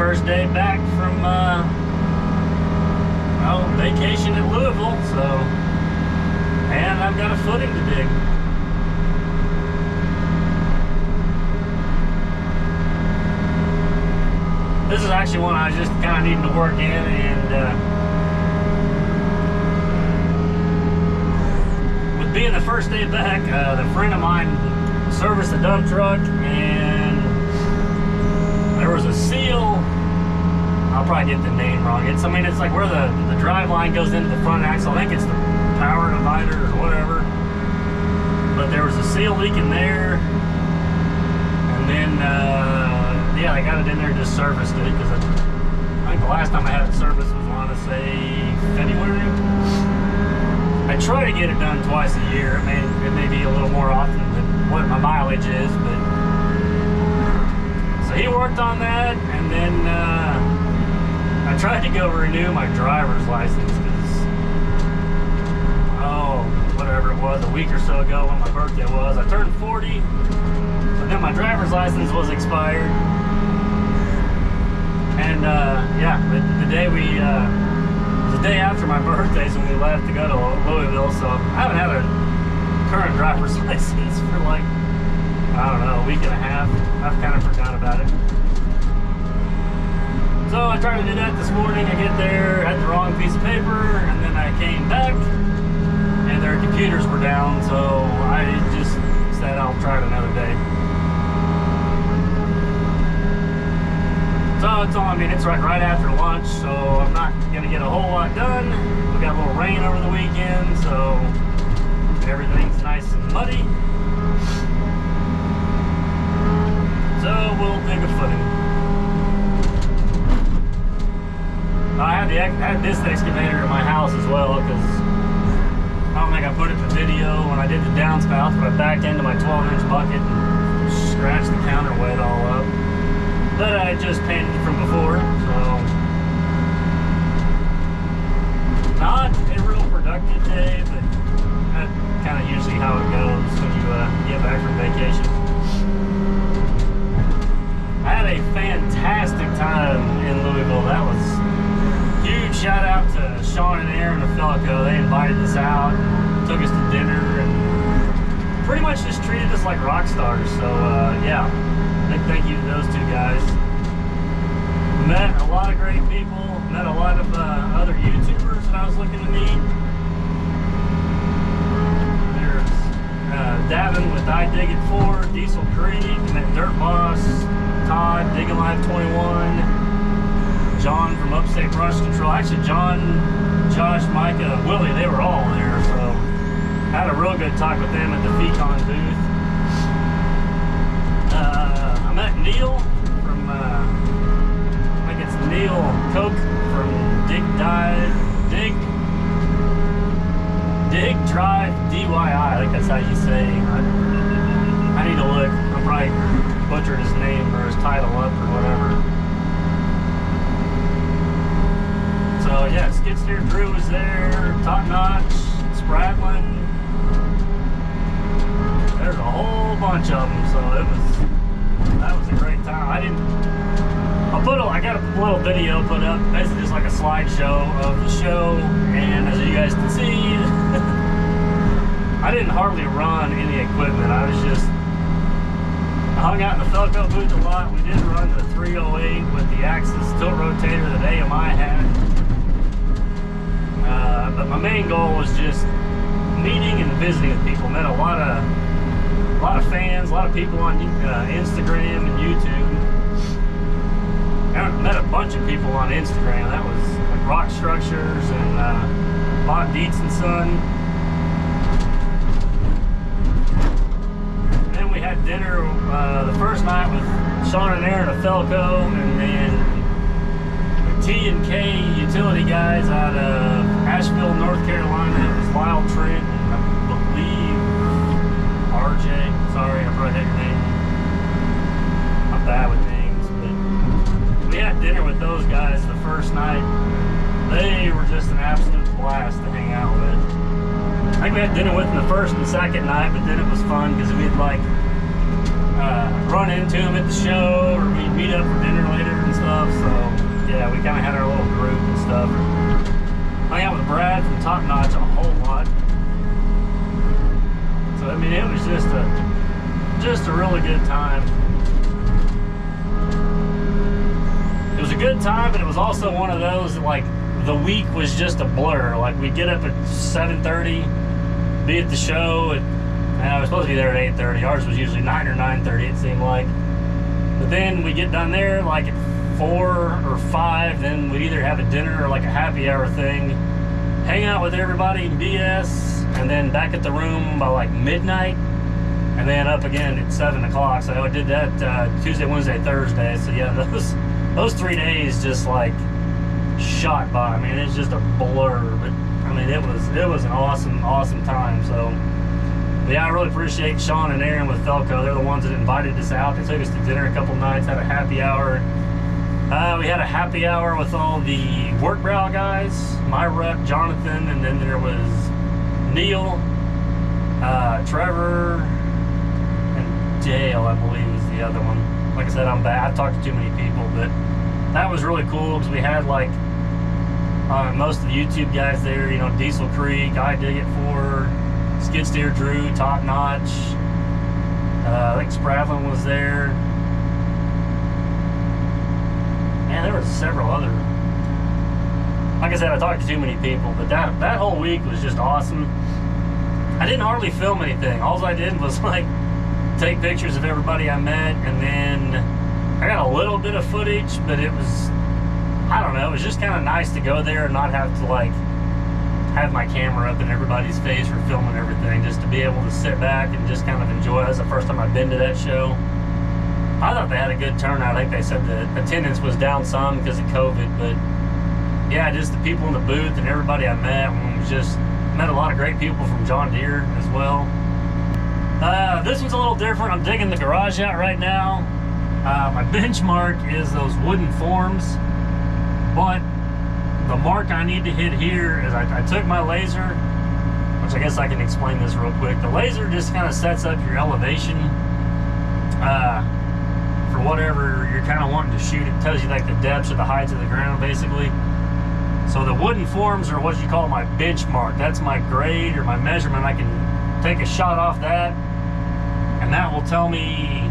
first day back from vacation at Louisville, so, and I've got a footing to dig. This is actually one I was just kind of needing to work in, and with being the first day back, the friend of mine serviced the dump truck, and there was a seal. I'll probably get the name wrong. I mean, it's like where the drive line goes into the front axle. I think it's the power divider or whatever. But there was a seal leaking there. And then, yeah, I got it in there, just serviced it. Because I think the last time I had it serviced was, I want to say, February. I try to get it done twice a year. It may be a little more often than what my mileage is. But so he worked on that, and then I tried to go renew my driver's license because, whatever it was, a week or so ago when my birthday was, I turned 40, so then my driver's license was expired. And yeah, the day it was the day after my birthday is when we left to go to Louisville, so I haven't had a current driver's license for like, I don't know, a week and a half. I've kind of forgot about it. So I tried to do that this morning. I get there, had the wrong piece of paper, and then I came back, and their computers were down, so I just said I'll try it another day. So it's on, I mean, it's right after lunch, so I'm not going to get a whole lot done. We got a little rain over the weekend, so everything's nice and muddy. So we'll dig a footing. I had this excavator in my house as well, because I don't think I put it in the video when I did the downspout, but I backed into my 12-inch bucket and scratched the counterweight all up. But I just painted it from before, so not a real productive day, but that's kind of usually how it goes when you get back from vacation. I had a fantastic time in Louisville. That was huge. Shout out to Sean and Aaron of Felco. They invited us out, took us to dinner, and pretty much just treated us like rock stars. So yeah, big thank you to those two guys. Met a lot of great people. Met a lot of other YouTubers that I was looking to meet. There's Davin with I Dig It 4, Diesel Creek, met Dirt Boss, Todd, Digging Live 21. John from Upstate Brush Control. Actually, John, Josh, Micah, Willie, they were all there, so had a real good talk with them at the Fecon booth. I met Neil from, I think it's Neil Koch from Dig Drive DYI. I think that's how you say. I need to look. I'll probably butchered his name or his title up or whatever. So yeah, Skid Steer Drew was there, Top Notch, Spradlin. There's a whole bunch of them, so that was a great time. I got a little video put up, basically just like a slideshow of the show, and as you guys can see, I didn't hardly run any equipment. I hung out in the Felco booth a lot. We did run the 308 with the Axis tilt rotator that AMI had. But my main goal was just meeting and visiting with people. Met a lot of fans, a lot of people on Instagram and YouTube. I met a bunch of people on Instagram. That was like Rock Structures and Bob Dietz and Son. And then we had dinner the first night with Sean and Aaron of Felco, and then T&K utility guys out of Asheville, North Carolina. It was Lyle Trent, and I believe RJ. Sorry, I probably had your name. I'm bad with names, but we had dinner with those guys the first night. They were just an absolute blast to hang out with. I think we had dinner with them the first and second night, but then it was fun because we'd like run into them at the show, or we'd meet up for dinner later and stuff. So good time, but it was also one of those that, like, the week was just a blur. Like, we'd get up at 7:30, be at the show, and I was supposed to be there at 8:30. Ours was usually 9 or 9:30, it seemed like. But then we get done there like at 4 or 5, then we'd either have a dinner or like a happy hour thing, hang out with everybody and BS, and then back at the room by like midnight, and then up again at 7 o'clock. So I did that Tuesday, Wednesday, Thursday. So yeah, those 3 days just like shot by. I mean, it's just a blur, but I mean, it was an awesome time. So but yeah, I really appreciate Sean and Aaron with Felco. They're the ones that invited us out. They took us to dinner a couple nights, had a happy hour. We had a happy hour with all the work brow guys, my rep, Jonathan, and then there was Neil, Trevor, and Dale, I believe was the other one. Like I said, I'm bad. I've talked to too many people, but that was really cool because we had like most of the YouTube guys there, you know, Diesel Creek, I Dig It For, Skid Steer Drew, Top Notch, I think Spradlin was there. Man, there was several other. Like I said, I talked to too many people, but that whole week was just awesome. I didn't hardly film anything. All I did was like take pictures of everybody I met, and then I got a little bit of footage, but it was, I don't know, it was just kind of nice to go there and not have to like have my camera up in everybody's face for filming everything, just to be able to sit back and just kind of enjoy it. That's the first time I've been to that show. I thought they had a good turnout. I think they said the attendance was down some because of COVID, but yeah, just the people in the booth and everybody I met, met a lot of great people from John Deere as well. This one's a little different. I'm digging the garage out right now. My benchmark is those wooden forms, but the mark I need to hit here is I took my laser, which I guess I can explain this real quick. The laser just kind of sets up your elevation for whatever you're kind of wanting to shoot. It tells you like the depths or the heights of the ground, basically. So the wooden forms are what you call my benchmark. That's my grade or my measurement. I can take a shot off that, and that will tell me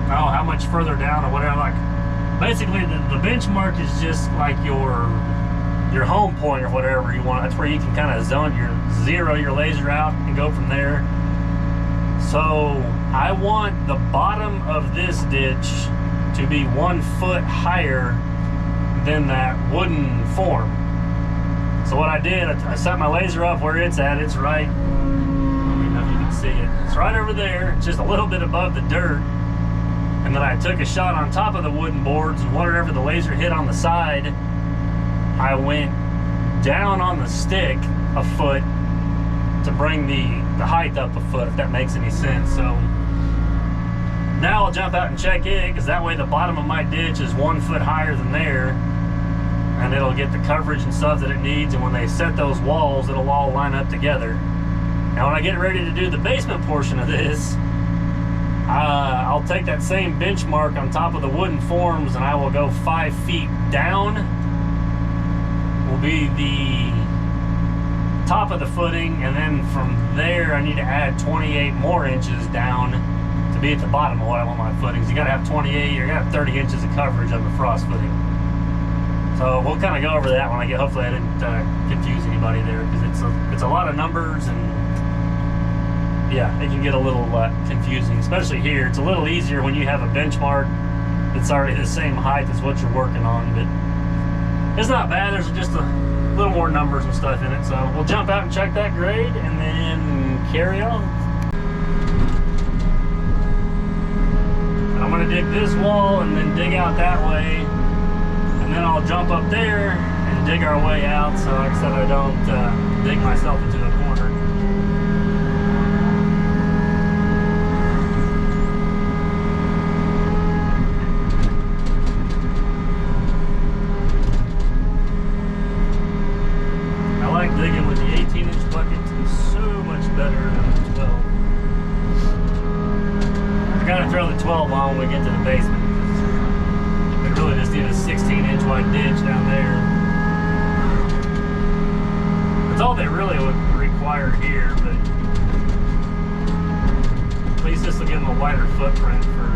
how much further down or whatever. Like, basically, the benchmark is just like your home point or whatever you want. That's where you can kind of zero your laser out and go from there. So I want the bottom of this ditch to be 1 foot higher than that wooden form. So what I did, I set my laser up where it's at. It's right, I don't know if you can see it. It's right over there, just a little bit above the dirt. And then I took a shot on top of the wooden boards, and whatever the laser hit on the side, I went down on the stick a foot to bring the height up a foot, if that makes any sense. So now I'll jump out and check it, because that way the bottom of my ditch is 1 foot higher than there, and it'll get the coverage and stuff that it needs. And when they set those walls, it'll all line up together. Now when I get ready to do the basement portion of this, I'll take that same benchmark on top of the wooden forms, and I will go 5 feet down. Will be the top of the footing, and then from there I need to add 28 more inches down to be at the bottom of what I want my footings. You gotta have 28, you're gonna have 30 inches of coverage on the frost footing. So we'll kind of go over that when I get. Hopefully I didn't confuse anybody there, because it's a lot of numbers, and yeah, it can get a little confusing, especially here. It's a little easier when you have a benchmark that's already the same height as what you're working on, but it's not bad. There's just a little more numbers and stuff in it. So we'll jump out and check that grade and then carry on. I'm gonna dig this wall and then dig out that way, and then I'll jump up there and dig our way out. So like I said, I don't dig myself into a corner. Digging with the 18-inch bucket is so much better than the 12. I gotta throw the 12 on when we get to the basement. We really just need a 16-inch wide ditch down there. That's all they really would require here, but at least this will give them a wider footprint for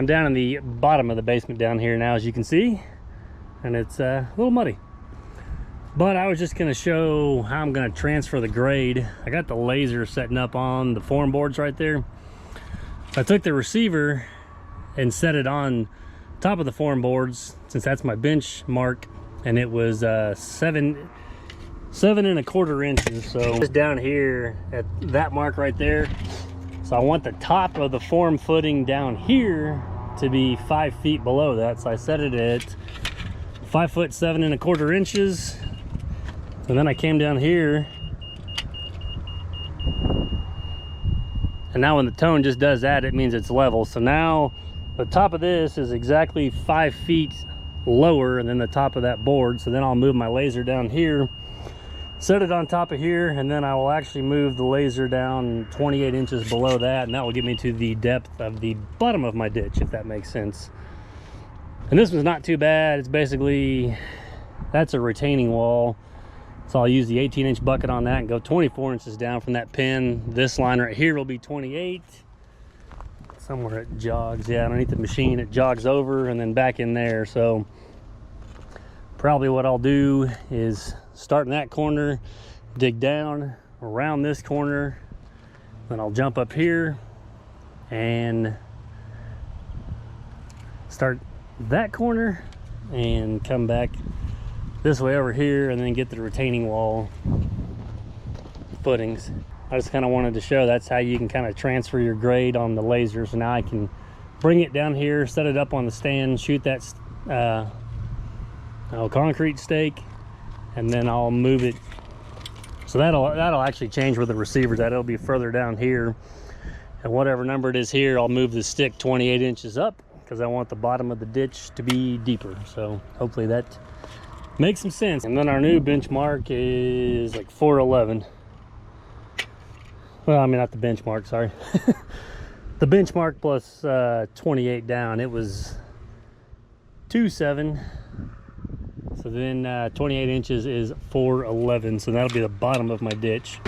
I'm down in the bottom of the basement down here now, as you can see, and it's a little muddy. But I was just going to show how I'm going to transfer the grade. I got the laser setting up on the form boards right there. I took the receiver and set it on top of the form boards, since that's my bench mark, and it was 7 1/4 inches. So just down here at that mark right there. So I want the top of the form footing down here to be 5 feet below that. So I set it at 5'7 1/4 inches. And then I came down here, and now when the tone just does that, it means it's level. So now the top of this is exactly 5 feet lower than the top of that board. So then I'll move my laser down here, set it on top of here, and then I will actually move the laser down 28 inches below that, and that will get me to the depth of the bottom of my ditch, if that makes sense. And this one's not too bad. It's basically, that's a retaining wall. So I'll use the 18-inch bucket on that and go 24 inches down from that pin. This line right here will be 28. Somewhere it jogs, yeah, underneath the machine, it jogs over and then back in there. So probably what I'll do is start in that corner, dig down around this corner, then I'll jump up here and start that corner and come back this way over here and then get the retaining wall footings. I just kind of wanted to show that's how you can kind of transfer your grade on the laser. So now I can bring it down here, set it up on the stand, shoot that concrete stake, and then I'll move it. So that'll actually change where the receiver's at. It'll be further down here, and whatever number it is here, I'll move the stick 28 inches up because I want the bottom of the ditch to be deeper. So hopefully that makes some sense. And then our new benchmark is like 411. Well, I mean, not the benchmark, sorry. The benchmark plus 28 down, it was 2.7. So then 28 inches is 411. So that'll be the bottom of my ditch.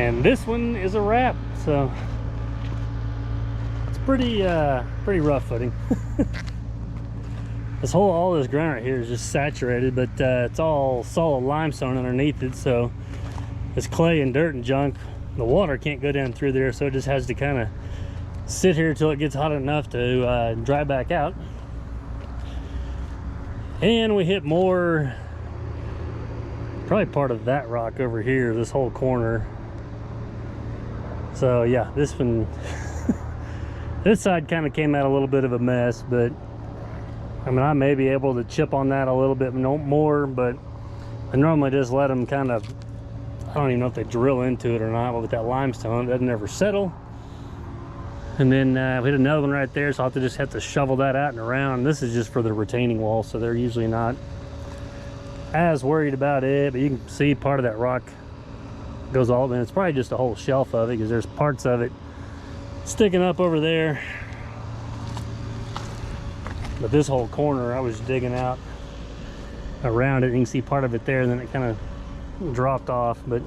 And this one is a wrap, so it's pretty rough footing. All this ground right here is just saturated, but it's all solid limestone underneath it, so this clay and dirt and junk, the water can't go down through there, so it just has to kind of sit here till it gets hot enough to dry back out. And we hit more, probably part of that rock over here, this whole corner. So yeah, this one this side kind of came out a little bit of a mess, but I mean, I may be able to chip on that a little bit more, but I normally just let them kind of, I don't even know if they drill into it or not, but with that limestone, it doesn't ever settle. And then we hit another one right there, so I'll just have to shovel that out and around. This is just for the retaining wall, so they're usually not as worried about it, but you can see part of that rock goes all, and it's probably just a whole shelf of it, because there's parts of it sticking up over there. But this whole corner I was digging out around it, and you can see part of it there, and then it kind of dropped off. But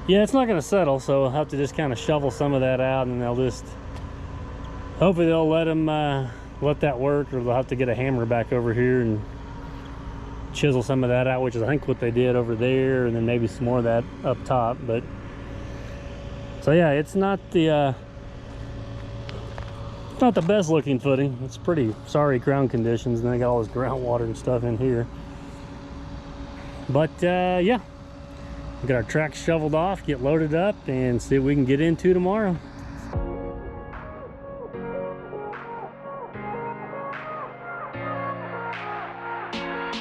yeah, it's not going to settle, so I'll have to just kind of shovel some of that out, and they'll just, hopefully they'll let them let that work, or they'll have to get a hammer back over here and chisel some of that out, which is I think what they did over there, and then maybe some more of that up top. But so yeah, it's not the best looking footing. It's pretty sorry ground conditions, and they got all this groundwater and stuff in here. But yeah, we got our tracks shoveled off, get loaded up, and see what we can get into tomorrow.